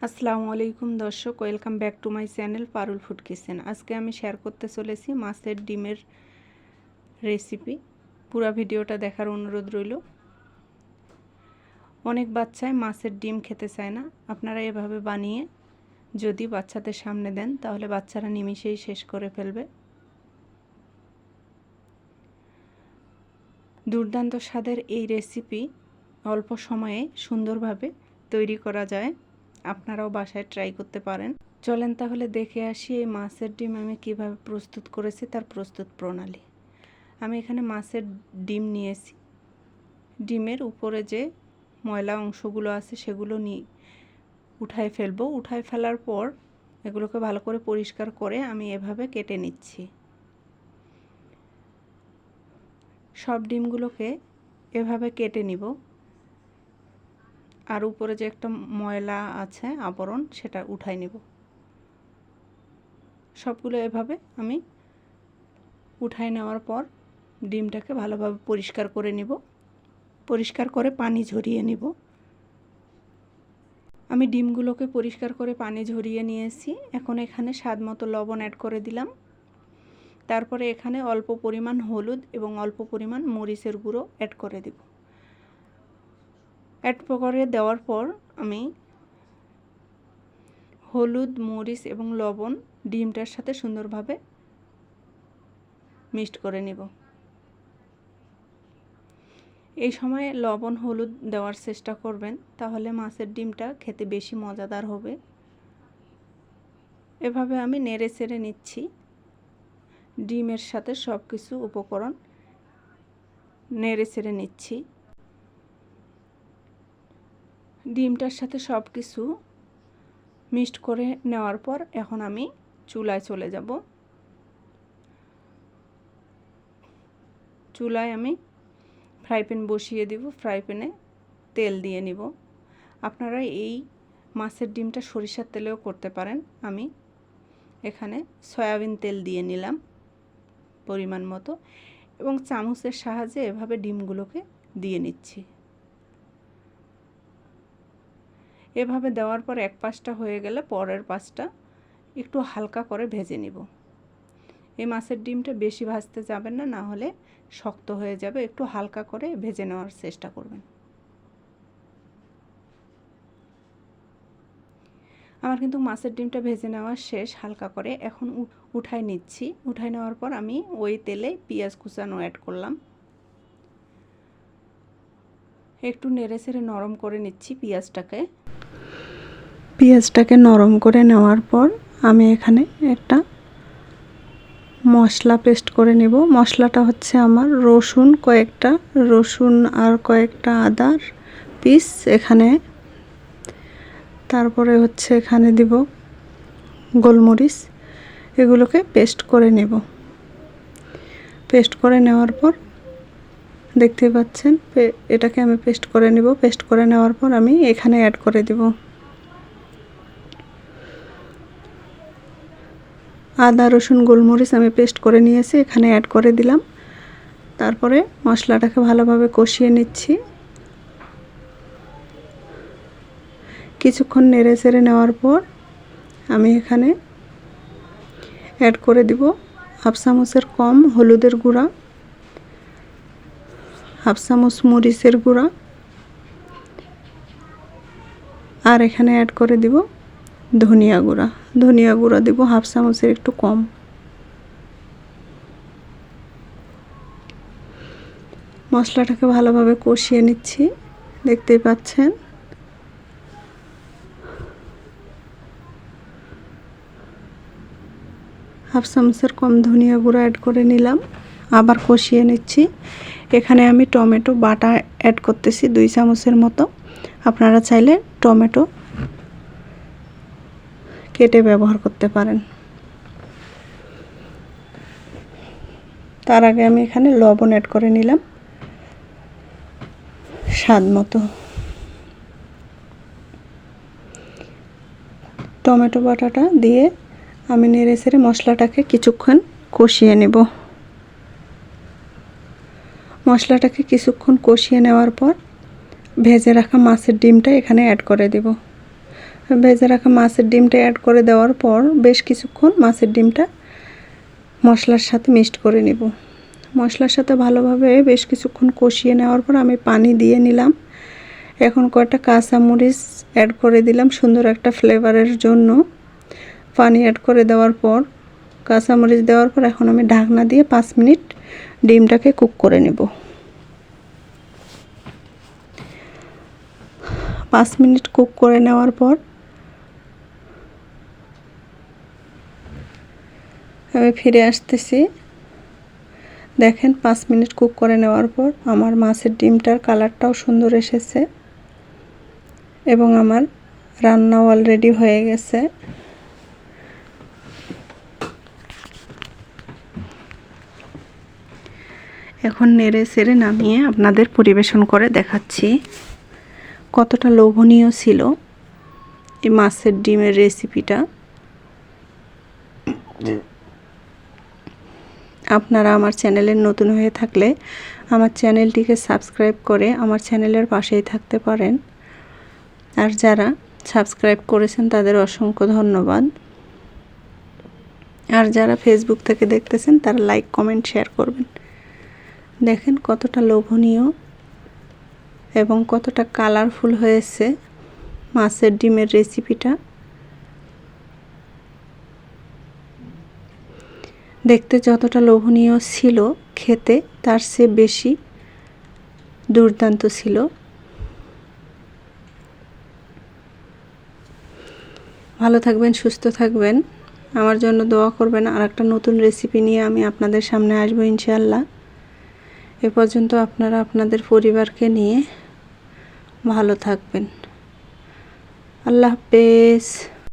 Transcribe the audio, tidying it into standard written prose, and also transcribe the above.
আসসালামু আলাইকুম দর্শক, welcome back to my channel Parul food kitchen. আজকে আমি শেয়ার করতে চলেছি মাছের ডিমের রেসিপি। পুরো ভিডিওটা দেখার অনুরোধ রইল। অনেক বাচ্চাই মাছের ডিম খেতে চায় না। আপনারা এভাবে বানিয়ে যদি বাচ্চাদের সামনে দেন তাহলে বাচ্চারা নিমিষেই শেষ করে ফেলবে। দুর্দান্ত স্বাদের এই রেসিপি অল্প সময়ে সুন্দরভাবে তৈরি করা যায়। আপনারাও বাসায় ট্রাই করতে পারেন। চলেন তাহলে দেখে আসি এই মাছের ডিম আমি কিভাবে প্রস্তুত করেছি, তার প্রস্তুত প্রণালী। আমি এখানে মাছের ডিম নিয়েছি। ডিমের উপরে যে ময়লা অংশগুলো আছে সেগুলো উঠায় ফেলবো। উঠায় ফেলার পর এগুলোকে ভালো করে পরিষ্কার করে আমি এভাবে কেটে নিচ্ছি। সব ডিমগুলোকে এভাবে কেটে নিব। আর উপরে যে একটা ময়লা আছে আবরণ, সেটা উঠাই নেব। সবগুলো এভাবে আমি উঠাই নেওয়ার পর ডিমটাকে ভালোভাবে পরিষ্কার করে নিব। পরিষ্কার করে পানি ঝরিয়ে নিব। আমি ডিমগুলোকে পরিষ্কার করে পানি ঝরিয়ে নিয়েছি। এখন এখানে স্বাদ মতো লবণ অ্যাড করে দিলাম। তারপরে এখানে অল্প পরিমাণ হলুদ এবং অল্প পরিমাণ মরিচের গুঁড়ো অ্যাড করে দেব। অ্যাড করে দেওয়ার পর আমি হলুদ, মরিচ এবং লবণ ডিমটার সাথে সুন্দরভাবে মিক্সড করে নেব। এই সময় লবণ হলুদ দেওয়ার চেষ্টা করবেন, তাহলে মাছের ডিমটা খেতে বেশি মজাদার হবে। এভাবে আমি নেড়ে চেড়ে নিচ্ছি। ডিমের সাথে সব কিছু উপকরণ নেড়ে চেড়ে নিচ্ছি। ডিমটার সাথে সব কিছু মিক্সড করে নেওয়ার পর এখন আমি চুলায় চলে যাব। চুলায় আমি ফ্রাই প্যান বসিয়ে দিব। ফ্রাই প্যানে তেল দিয়ে নিব। আপনারা এই মাছের ডিমটা সরিষার তেলেও করতে পারেন। আমি এখানে সয়াবিন তেল দিয়ে নিলাম পরিমাণ মতো এবং চামচের সাহায্যে এভাবে ডিমগুলোকে দিয়ে নিচ্ছি। এভাবে দেওয়ার পর এক পাশটা হয়ে গেলে পরের পাশটা একটু হালকা করে ভেজে নিব। এই মাছের ডিমটা বেশি ভাজতে যাবেন না, না হলে শক্ত হয়ে যাবে। একটু হালকা করে ভেজে নেওয়ার চেষ্টা করবেন। আমার কিন্তু মাছের ডিমটা ভেজে নেওয়া শেষ হালকা করে। এখন উঠাই নিচ্ছি। উঠাই নেওয়ার পর আমি ওই তেলে পেঁয়াজ কুচানো অ্যাড করলাম। একটু নেড়ে চেড়ে নরম করে নিচ্ছি পেঁয়াজটাকে নরম করে নেওয়ার পর আমি এখানে একটা মশলা পেস্ট করে নেব। মশলাটা হচ্ছে আমার রসুন আর কয়েকটা আদার পিস এখানে। তারপরে হচ্ছে এখানে দিব গোলমরিচ। এগুলোকে পেস্ট করে নেব। পেস্ট করে নেওয়ার পর দেখতে পাচ্ছেন এটাকে আমি পেস্ট করে নেব। পেস্ট করে নেওয়ার পর আমি এখানে অ্যাড করে দেব আদা, রসুন, গোলমরিচ আমি পেস্ট করে নিয়েছি, এখানে অ্যাড করে দিলাম। তারপরে মশলাটাকে ভালোভাবে কষিয়ে নিচ্ছি। কিছুক্ষণ নেড়ে চেড়ে নেওয়ার পর আমি এখানে অ্যাড করে দিব হাফ চামচের কম হলুদের গুঁড়া, হাফ চামচ মরিচের গুঁড়া, আর এখানে অ্যাড করে দিব ধনিয়া গুঁড়া দিব হাফ চামচের একটু কম। মশলাটাকে ভালোভাবে কষিয়ে নিচ্ছি। দেখতেই পাচ্ছেন হাফ চামচের কম ধনিয়া গুঁড়া অ্যাড করে নিলাম। আবার কষিয়ে নিচ্ছি। এখানে আমি টমেটো বাটা অ্যাড করতেছি 2 চামচের মতো। আপনারা চাইলে টমেটো কেটে ব্যবহার করতে পারেন। তার আগে আমি এখানে লবণ অ্যাড করে নিলাম স্বাদ মতো। টমেটো বাটাটা দিয়ে আমি নেড়ে চেড়ে মশলাটাকে কিছুক্ষণ কষিয়ে নেব। মশলাটাকে কিছুক্ষণ কষিয়ে নেওয়ার পর ভেজে রাখা মাছের ডিমটা এখানে অ্যাড করে দেব। ভেজে রাখা মাছের ডিমটা অ্যাড করে দেওয়ার পর বেশ কিছুক্ষণ মাছের ডিমটা মশলার সাথে মিক্সড করে নিব। মশলার সাথে ভালোভাবে বেশ কিছুক্ষণ কষিয়ে নেওয়ার পর আমি পানি দিয়ে নিলাম। এখন কয়েকটা কাঁচামরিচ অ্যাড করে দিলাম সুন্দর একটা ফ্লেভারের জন্য। পানি অ্যাড করে দেওয়ার পর কাঁচামরিচ দেওয়ার পর এখন আমি ঢাকনা দিয়ে 5 মিনিট ডিমটাকে কুক করে নেব। 5 মিনিট কুক করে নেওয়ার পর আমি ফিরে আসতেছি। দেখেন 5 মিনিট কুক করে নেওয়ার পর আমার মাছের ডিমটার কালারটাও সুন্দর এসেছে এবং আমার রান্নাও অলরেডি হয়ে গেছে। এখন নেড়ে চেড়ে নামিয়ে আপনাদের পরিবেশন করে দেখাচ্ছি কতটা লোভনীয় ছিল এই মাছের ডিমের রেসিপিটা। আপনারা আমার চ্যানেলের নতুন হয়ে থাকলে আমার চ্যানেলটিকে সাবস্ক্রাইব করে আমার চ্যানেলের পাশেই থাকতে পারেন। আর যারা সাবস্ক্রাইব করেছেন তাদের অসংখ্য ধন্যবাদ। আর যারা ফেসবুক থেকে দেখতেছেন তারা লাইক কমেন্ট শেয়ার করবেন। দেখেন কতটা লোভনীয় এবং কতটা কালারফুল হয়েছে মাছের ডিমের রেসিপিটা। দেখতে যতটা লোভনীয় ছিল খেতে তার চেয়ে বেশি দুর্দান্ত ছিল। ভালো থাকবেন, সুস্থ থাকবেন, আমার জন্য দোয়া করবেন। আর একটা নতুন রেসিপি নিয়ে আমি আপনাদের সামনে আসবো ইনশাআল্লাহ। এ পর্যন্ত আপনারা আপনাদের পরিবারকে নিয়ে ভালো থাকবেন। আল্লাহ হাফেজ।